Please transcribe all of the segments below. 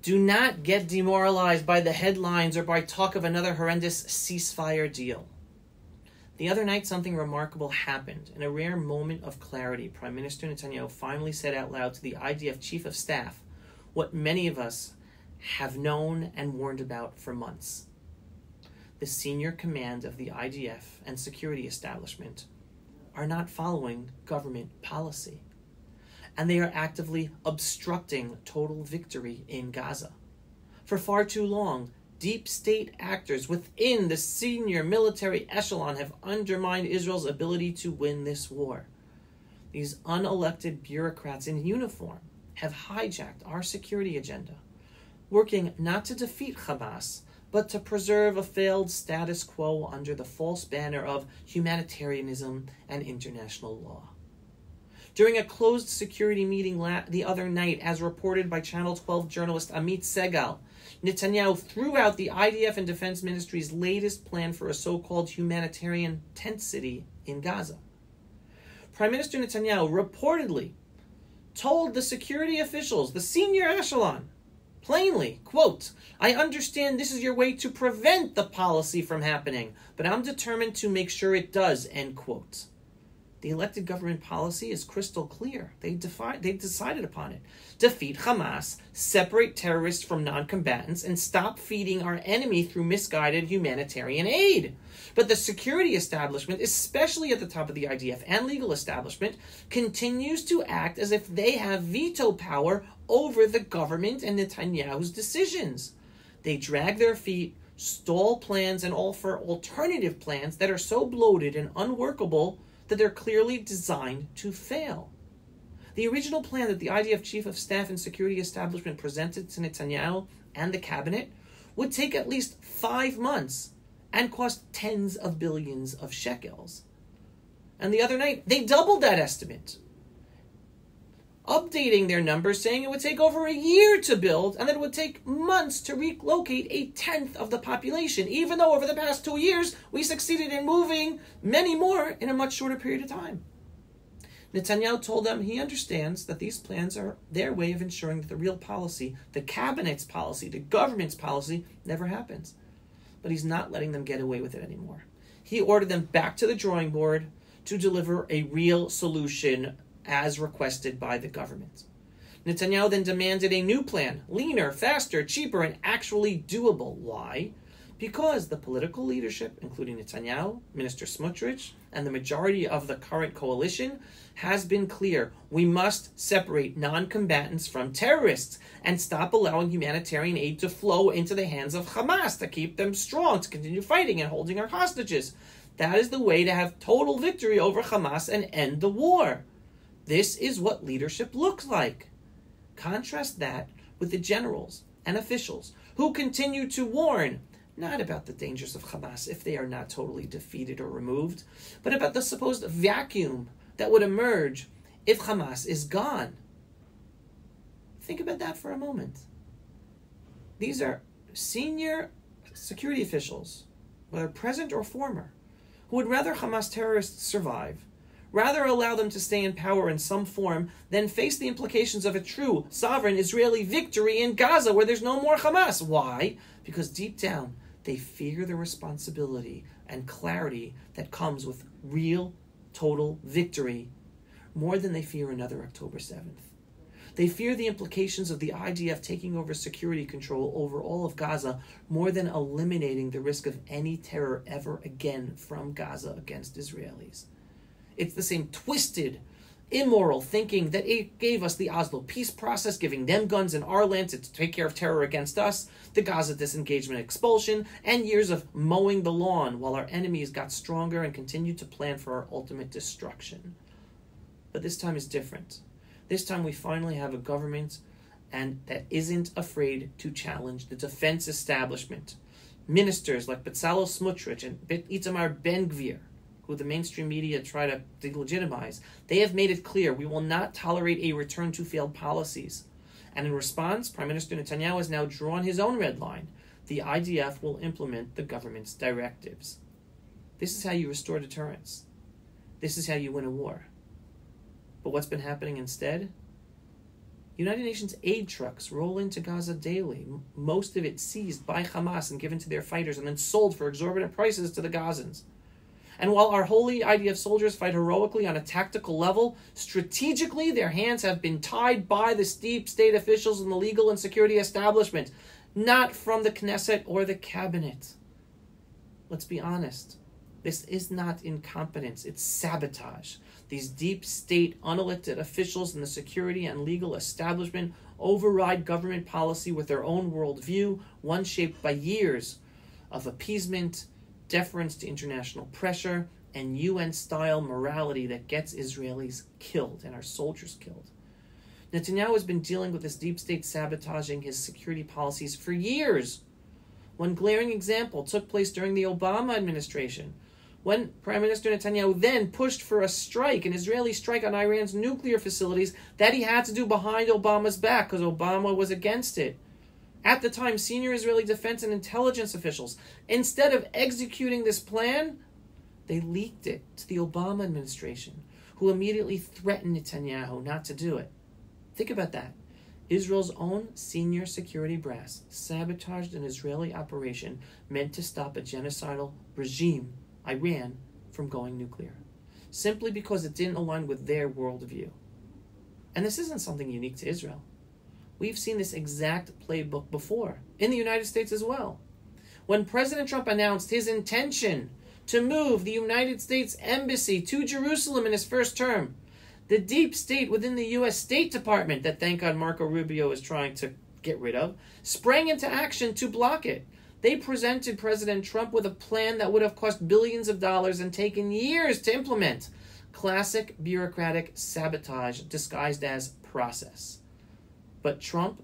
Do not get demoralized by the headlines or by talk of another horrendous ceasefire deal. The other night, something remarkable happened. In a rare moment of clarity, Prime Minister Netanyahu finally said out loud to the IDF Chief of Staff what many of us have known and warned about for months. The senior command of the IDF and security establishment are not following government policy, and they are actively obstructing total victory in Gaza. For far too long, deep state actors within the senior military echelon have undermined Israel's ability to win this war. These unelected bureaucrats in uniform have hijacked our security agenda, working not to defeat Hamas, but to preserve a failed status quo under the false banner of humanitarianism and international law. During a closed security meeting the other night, as reported by Channel 12 journalist Amit Segal, Netanyahu threw out the IDF and Defense Ministry's latest plan for a so-called humanitarian tent city in Gaza. Prime Minister Netanyahu reportedly told the security officials, the senior echelon, plainly, quote, "I understand this is your way to prevent the policy from happening, but I'm determined to make sure it does," end quote. The elected government policy is crystal clear. They decided upon it. Defeat Hamas, separate terrorists from non-combatants, and stop feeding our enemy through misguided humanitarian aid. But the security establishment, especially at the top of the IDF and legal establishment, continues to act as if they have veto power over the government and Netanyahu's decisions. They drag their feet, stall plans, and offer alternative plans that are so bloated and unworkable that they're clearly designed to fail. The original plan that the IDF Chief of Staff and Security Establishment presented to Netanyahu and the cabinet would take at least 5 months and cost tens of billions of shekels. And the other night, they doubled that estimate, updating their numbers, saying it would take over a year to build and that it would take months to relocate 1/10 of the population, even though over the past 2 years we succeeded in moving many more in a much shorter period of time. Netanyahu told them he understands that these plans are their way of ensuring that the real policy, the cabinet's policy, the government's policy, never happens. But he's not letting them get away with it anymore. He ordered them back to the drawing board to deliver a real solution as requested by the government. Netanyahu then demanded a new plan, leaner, faster, cheaper, and actually doable. Why? Because the political leadership, including Netanyahu, Minister Smotrich, and the majority of the current coalition, has been clear. We must separate non-combatants from terrorists and stop allowing humanitarian aid to flow into the hands of Hamas to keep them strong, to continue fighting and holding our hostages. That is the way to have total victory over Hamas and end the war. This is what leadership looks like. Contrast that with the generals and officials who continue to warn, not about the dangers of Hamas if they are not totally defeated or removed, but about the supposed vacuum that would emerge if Hamas is gone. Think about that for a moment. These are senior security officials, whether present or former, who would rather Hamas terrorists survive, rather allow them to stay in power in some form than face the implications of a true sovereign Israeli victory in Gaza where there's no more Hamas. Why? Because deep down, they fear the responsibility and clarity that comes with real, total victory more than they fear another October 7th. They fear the implications of the IDF taking over security control over all of Gaza more than eliminating the risk of any terror ever again from Gaza against Israelis. It's the same twisted, immoral thinking that it gave us the Oslo peace process, giving them guns in our land to take care of terror against us, the Gaza disengagement expulsion, and years of mowing the lawn while our enemies got stronger and continued to plan for our ultimate destruction. But this time is different. This time we finally have a government that isn't afraid to challenge the defense establishment. Ministers like Bezalel Smotrich and Itamar Ben-Gvir, who the mainstream media try to delegitimize, they have made it clear we will not tolerate a return to failed policies. And in response, Prime Minister Netanyahu has now drawn his own red line. The IDF will implement the government's directives. This is how you restore deterrence. This is how you win a war. But what's been happening instead? United Nations aid trucks roll into Gaza daily, most of it seized by Hamas and given to their fighters and then sold for exorbitant prices to the Gazans. And while our holy IDF soldiers fight heroically on a tactical level, strategically their hands have been tied by the deep state officials in the legal and security establishment, not from the Knesset or the cabinet. Let's be honest. This is not incompetence, it's sabotage. These deep state unelected officials in the security and legal establishment override government policy with their own worldview, one shaped by years of appeasement, deference to international pressure, and UN-style morality that gets Israelis killed and our soldiers killed. Netanyahu has been dealing with this deep state sabotaging his security policies for years. One glaring example took place during the Obama administration, when Prime Minister Netanyahu then pushed for a strike, an Israeli strike on Iran's nuclear facilities that he had to do behind Obama's back because Obama was against it. At the time, senior Israeli defense and intelligence officials, instead of executing this plan, they leaked it to the Obama administration, who immediately threatened Netanyahu not to do it. Think about that. Israel's own senior security brass sabotaged an Israeli operation meant to stop a genocidal regime, Iran, from going nuclear, simply because it didn't align with their worldview. And this isn't something unique to Israel. We've seen this exact playbook before, in the United States as well. When President Trump announced his intention to move the United States Embassy to Jerusalem in his first term, the deep state within the U.S. State Department, that thank God Marco Rubio is trying to get rid of, sprang into action to block it. They presented President Trump with a plan that would have cost billions of dollars and taken years to implement. Classic bureaucratic sabotage disguised as process. But Trump,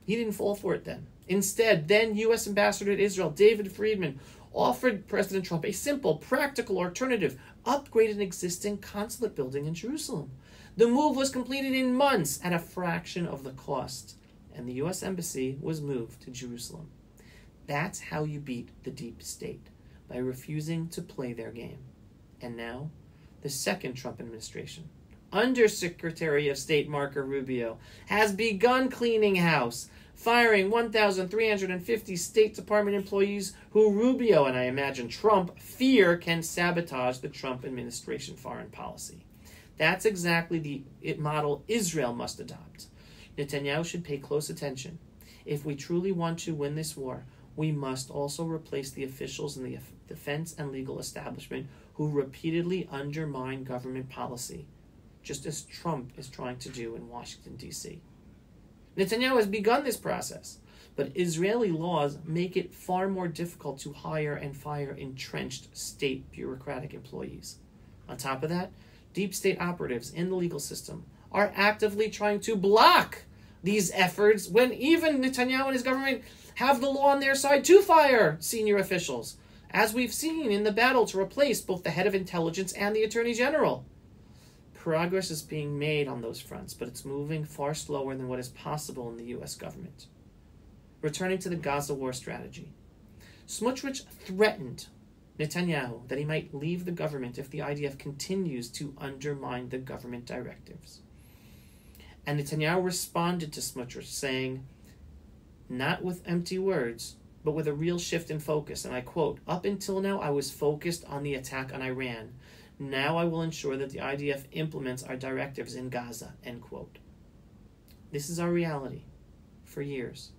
he didn't fall for it then. Instead, then U.S. Ambassador to Israel, David Friedman, offered President Trump a simple, practical alternative: upgrade an existing consulate building in Jerusalem. The move was completed in months at a fraction of the cost, and the U.S. Embassy was moved to Jerusalem. That's how you beat the deep state, by refusing to play their game. And now, the second Trump administration, Undersecretary of State Marco Rubio, has begun cleaning house, firing 1,350 State Department employees who Rubio, and I imagine Trump, fear can sabotage the Trump administration foreign policy. That's exactly the model Israel must adopt. Netanyahu should pay close attention. If we truly want to win this war, we must also replace the officials in the defense and legal establishment who repeatedly undermine government policy, just as Trump is trying to do in Washington, D.C. Netanyahu has begun this process, but Israeli laws make it far more difficult to hire and fire entrenched state bureaucratic employees. On top of that, deep state operatives in the legal system are actively trying to block these efforts when even Netanyahu and his government have the law on their side to fire senior officials, as we've seen in the battle to replace both the head of intelligence and the attorney general. Progress is being made on those fronts, but it's moving far slower than what is possible in the U.S. government. Returning to the Gaza war strategy, Smotrich threatened Netanyahu that he might leave the government if the IDF continues to undermine the government directives. And Netanyahu responded to Smotrich saying, not with empty words, but with a real shift in focus, and I quote, "Up until now I was focused on the attack on Iran. Now I will ensure that the IDF implements our directives in Gaza," end quote. This is our reality for years.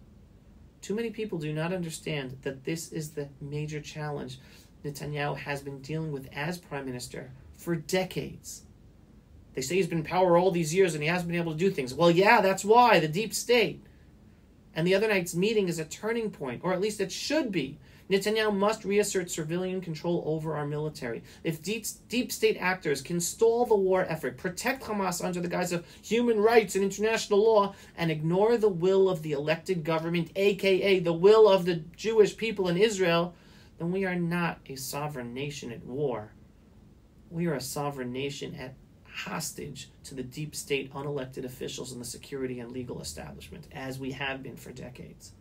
Too many people do not understand that this is the major challenge Netanyahu has been dealing with as prime minister for decades. They say he's been in power all these years and he hasn't been able to do things. Well, yeah, that's why, the deep state. And the other night's meeting is a turning point, or at least it should be. Netanyahu must reassert civilian control over our military. If deep state actors can stall the war effort, protect Hamas under the guise of human rights and international law, and ignore the will of the elected government, aka the will of the Jewish people in Israel, then we are not a sovereign nation at war. We are a sovereign nation at hostage to the deep state unelected officials in the security and legal establishment, as we have been for decades.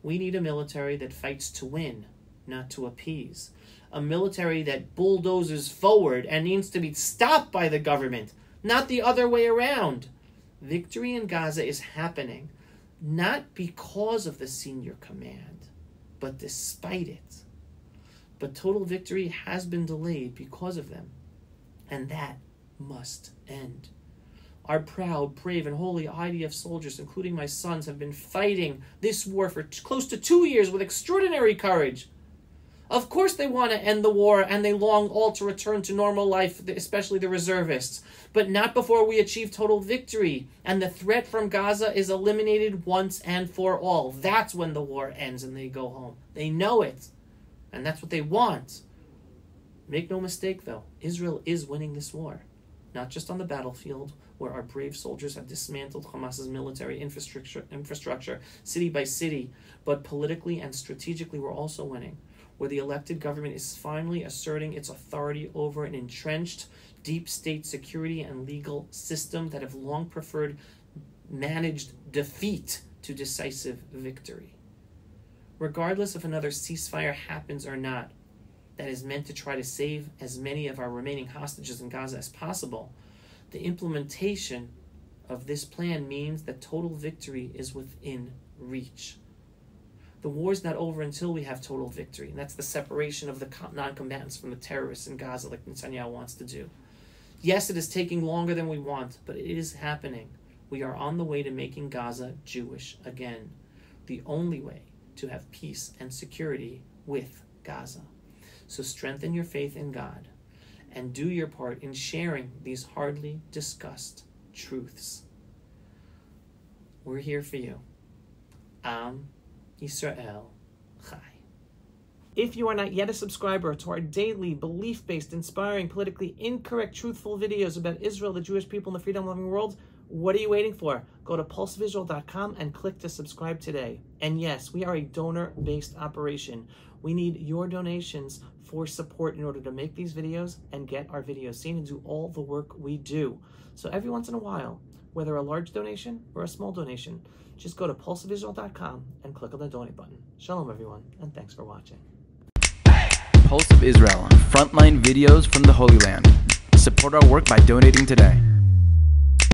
We need a military that fights to win, not to appease. A military that bulldozes forward and needs to be stopped by the government, not the other way around. Victory in Gaza is happening not because of the senior command, but despite it. But total victory has been delayed because of them, and that must end. Our proud, brave, and holy IDF soldiers, including my sons, have been fighting this war for close to 2 years with extraordinary courage. Of course they want to end the war, and they long all to return to normal life, especially the reservists. But not before we achieve total victory, and the threat from Gaza is eliminated once and for all. That's when the war ends and they go home. They know it, and that's what they want. Make no mistake, though, Israel is winning this war. Not just on the battlefield, where our brave soldiers have dismantled Hamas's military infrastructure city by city, but politically and strategically we're also winning, where the elected government is finally asserting its authority over an entrenched deep state security and legal system that have long preferred managed defeat to decisive victory. Regardless if another ceasefire happens or not, that is meant to try to save as many of our remaining hostages in Gaza as possible, the implementation of this plan means that total victory is within reach. The war is not over until we have total victory, and that's the separation of the non-combatants from the terrorists in Gaza like Netanyahu wants to do. Yes, it is taking longer than we want, but it is happening. We are on the way to making Gaza Jewish again, the only way to have peace and security with Gaza. So strengthen your faith in God and do your part in sharing these hardly discussed truths. We're here for you. Am Yisrael Chai. If you are not yet a subscriber to our daily, belief-based, inspiring, politically incorrect, truthful videos about Israel, the Jewish people, and the freedom-loving world, what are you waiting for? Go to pulsevisual.com and click to subscribe today. And yes, we are a donor-based operation. We need your donations for support in order to make these videos and get our videos seen and do all the work we do. So every once in a while, whether a large donation or a small donation, just go to pulsevisual.com and click on the donate button. Shalom, everyone, and thanks for watching. Pulse of Israel, frontline videos from the Holy Land. Support our work by donating today.